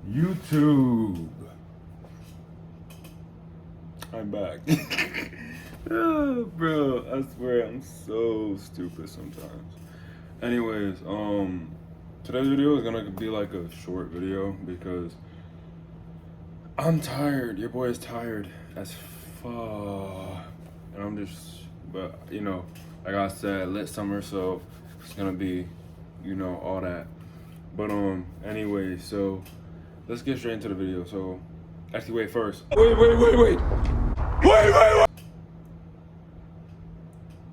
YouTube. I'm back. Oh, bro, I swear I'm so stupid sometimes. Anyways, today's video is gonna be like a short video because I'm tired. Your boy is tired as fuck. And I'm just, but you know, like I said, lit summer, so it's gonna be, all that. But anyway, so let's get straight into the video. So actually wait first. Wait.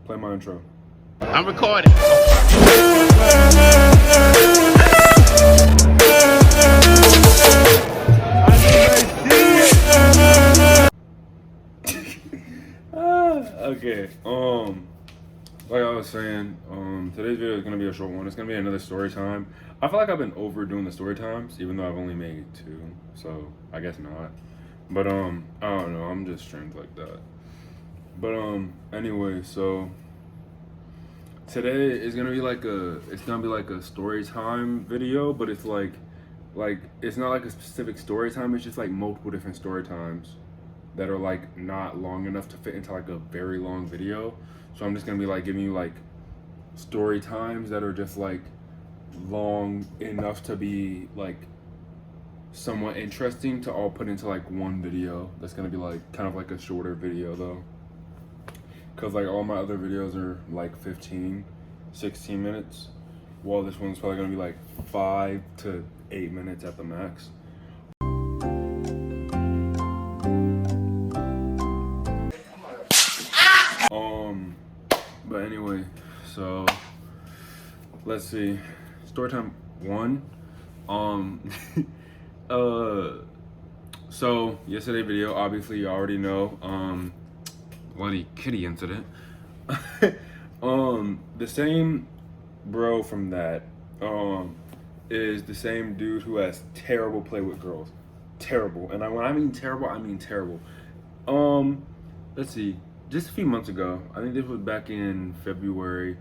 Play my intro. I'm recording. Okay. Like I was saying, today's video is gonna be a short one. It's gonna be another story time. I feel like I've been overdoing the story times, even though I've only made 2, so I guess not. But I don't know. I'm just strange like that. But anyway, so today is gonna be like a story time video, but it's like it's not like a specific story time. It's just like multiple different story times that are like not long enough to fit into like a very long video. So I'm just gonna be like giving you like story times that are just like long enough to be like somewhat interesting to all put into like one video. That's gonna be like kind of like a shorter video though, because like all my other videos are like 15-16 minutes, while this one's probably gonna be like 5 to 8 minutes at the max. But anyway, so let's see. Story time 1. So yesterday video, obviously you already know, bloody kitty incident. The same bro from that, is the same dude who has terrible play with girls. Terrible. And when I mean terrible, I mean terrible. Let's see. Just a few months ago, I think this was back in February,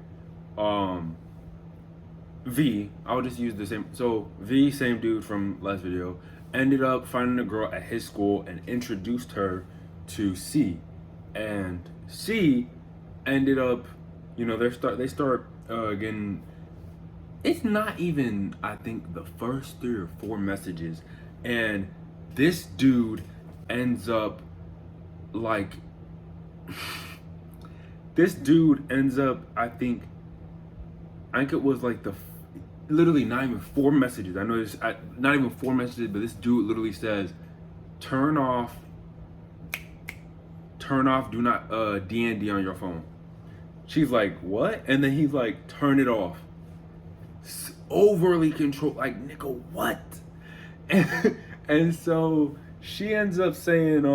V, I'll just use the same, so V, same dude from last video, ended up finding a girl at his school and introduced her to C. And C ended up, they start getting, it's not even, I think, the first 3 or 4 messages, and this dude ends up like, I think it was like literally not even 4 messages. I know it's not even 4 messages, but this dude literally says, turn off do not D&D on your phone. She's like, what? And then he's like, turn it off. Overly controlled, like, nigga, what? And so she ends up saying,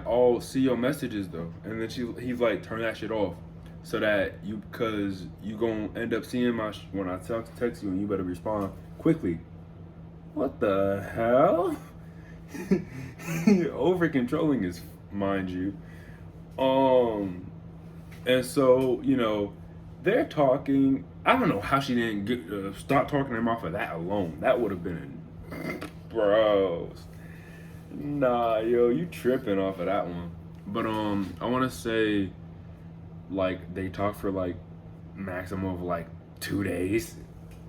I'll see your messages though. And then he's like, turn that shit off, so that cause you gonna end up seeing when I text you, and you better respond quickly. What the hell? Over controlling is, mind you. And so, they're talking. I don't know how she didn't stop talking to him off of that alone. That would have been, bros. Nah, yo, you tripping off of that one. But I want to say, like, they talked for like maximum of like 2 days,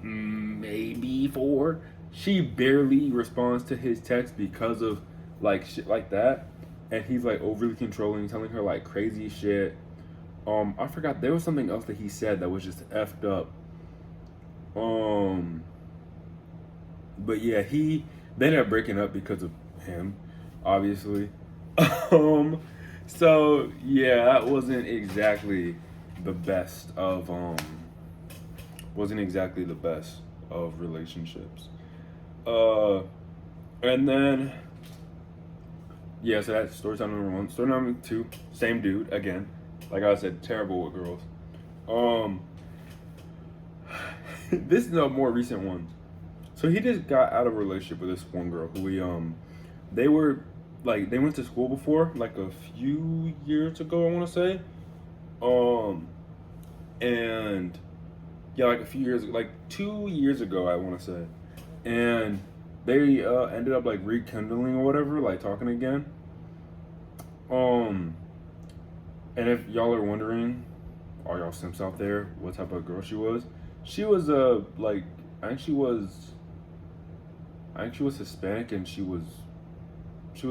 maybe 4. She barely responds to his text because of like shit like that, and he's like overly controlling, telling her like crazy shit. I forgot, there was something else that he said that was just effed up. But yeah, they ended up breaking up because of him, obviously. So yeah, that wasn't exactly the best of relationships. And then yeah, so that's story time number 1. Story number 2, same dude again. Like I said, terrible with girls. This is a more recent one. So he just got out of a relationship with this one girl who they went to school before, like a few years ago, I want to say. And yeah, like a few years, like 2 years ago, I want to say. and they ended up like rekindling or whatever, like talking again. Um, and if y'all are wondering, all y'all simps out there, what type of girl she was like I think she was I think she was Hispanic, and she was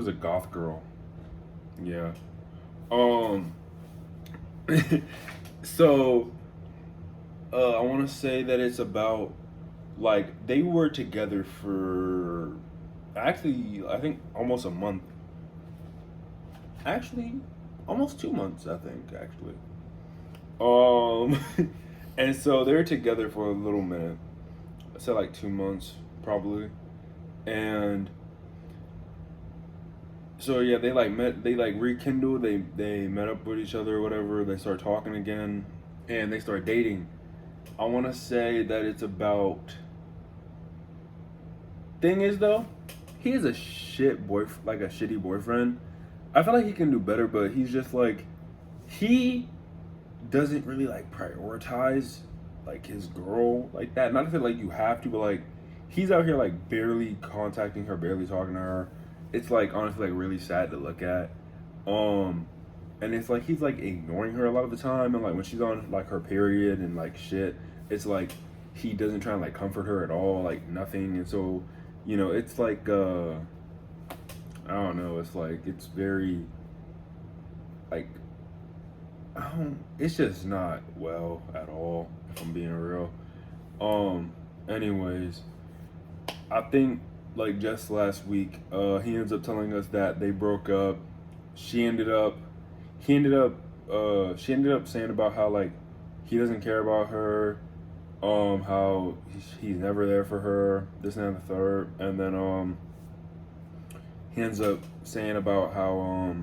a goth girl. Yeah. Um. So I want to say that it's about like they were together for actually I think almost a month. Actually, almost 2 months. I think actually. And so they were together for a little minute. I said like 2 months probably, and so yeah, they like met. They like rekindled. They met up with each other or whatever. They start talking again, and they start dating. I want to say that it's about. Thing is though, he is a shit boy, like a shitty boyfriend. I feel like he can do better, but he's just like he doesn't really like prioritize like his girl like that. Not to say like you have to, but like he's out here like barely contacting her, barely talking to her. It's like honestly like really sad to look at. Um and it's like he's like ignoring her a lot of the time, and like when she's on like her period and like shit, it's like he doesn't try and like comfort her at all, like nothing. And so, it's like I don't know, it's like it's very like it's just not well at all, if I'm being real. Um, anyways, I think like just last week, he ends up telling us that they broke up. She ended up, he ended up, she ended up saying about how like he doesn't care about her, how he's never there for her, this and that, and the third, and then he ends up saying about how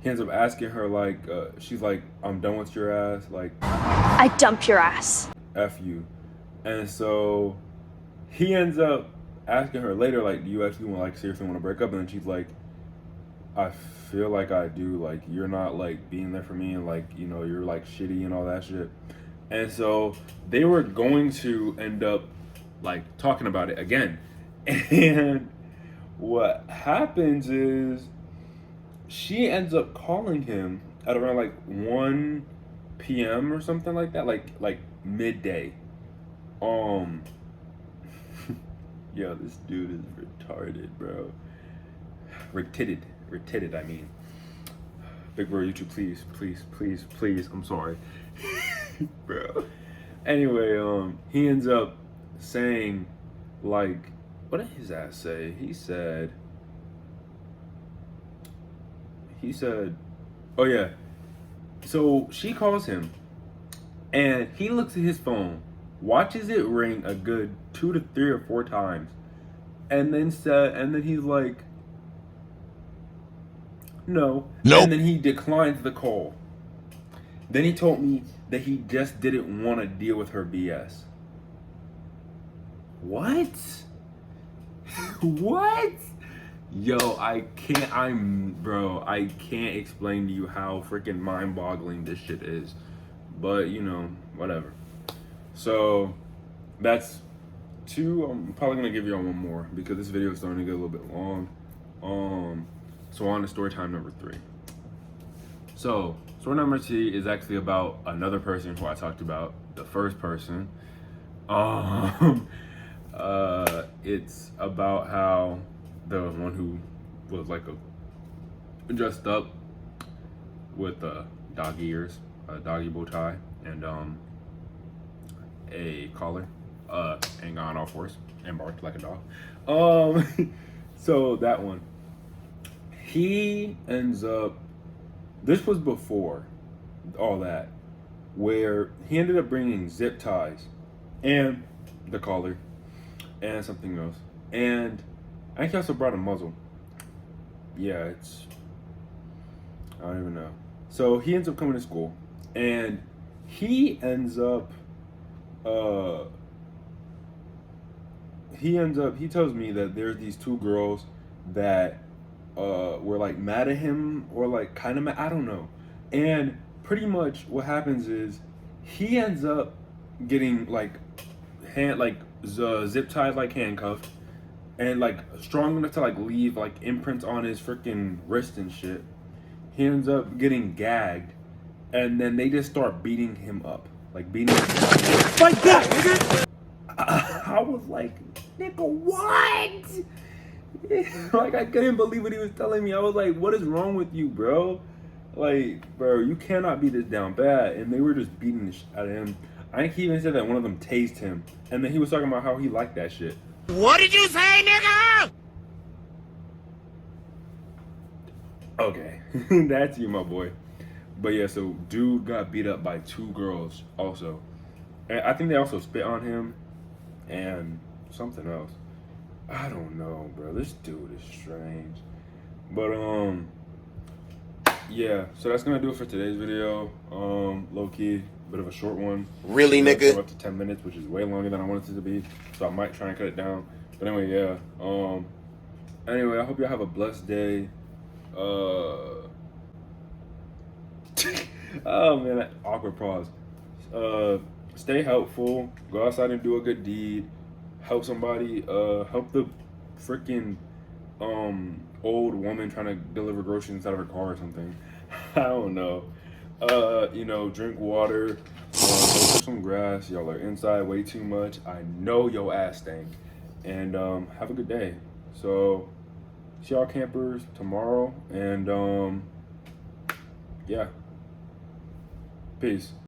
he ends up asking her like she's like, I'm done with your ass, like I dump your ass. F you. And so he ends up asking her later, like, do you actually want, like, seriously want to break up? And then she's like, I feel like I do. Like, you're not, like, being there for me, and, like, you're, like, shitty and all that shit. And so they were going to end up, like, talking about it again. And what happens is she ends up calling him at around, like, 1 p.m. or something like that, like midday. Um, Yo, this dude is retarded, bro. Retarded, I mean. Big Bro YouTube, please. I'm sorry. Bro. Anyway, he ends up saying, like, what did his ass say? He said, oh yeah. So she calls him, and he looks at his phone, watches it ring a good 2 to 3 or 4 times, and then he's like, no. Nope. And then he declines the call. Then he told me that he just didn't want to deal with her BS. What? What? Yo, I can't explain to you how freaking mind-boggling this shit is. But, whatever. So, that's 2. I'm probably going to give y'all one more because this video is starting to get a little bit long. So on to story time number 3. So, story number 3 is actually about another person who I talked about, the first person. It's about how the one who was like dressed up with doggy ears, a doggy bow tie, and a collar, and got on all fours and barked like a dog. So that one, he ends up. This was before all that, where he ended up bringing zip ties and the collar and something else, and I think he also brought a muzzle. Yeah, I don't even know. So he ends up coming to school, and he ends up he tells me that there's these 2 girls that were like mad at him, or like kind of mad, I don't know. And pretty much what happens is he ends up getting like zip tied like handcuffed, and like strong enough to like leave like imprints on his freaking wrist and shit. He ends up getting gagged, and then they just start beating him up, like beating him up. Like that, nigga. I was like, nigga, what? Like I couldn't believe what he was telling me. I was like, what is wrong with you, bro? Like, bro, you cannot beat this down bad. And they were just beating the shit out of him. I think he even said that one of them tased him, and then he was talking about how he liked that shit. What did you say, nigga? Okay, that's you, my boy. But yeah, so dude got beat up by 2 girls also. And I think they also spit on him and something else. I don't know, bro. This dude is strange. But yeah, so that's gonna do it for today's video. Low key, bit of a short one. Really, nigga? Up to 10 minutes, which is way longer than I wanted it to be. So I might try and cut it down. But anyway, yeah. Anyway, I hope y'all have a blessed day. Oh man, that awkward pause. Stay helpful. Go outside and do a good deed. Help somebody. Help the freaking old woman trying to deliver groceries inside of her car or something. I don't know. You know, drink water. Go for some grass. Y'all are inside way too much. I know your ass stank. And have a good day. So see y'all campers tomorrow. And yeah. Peace.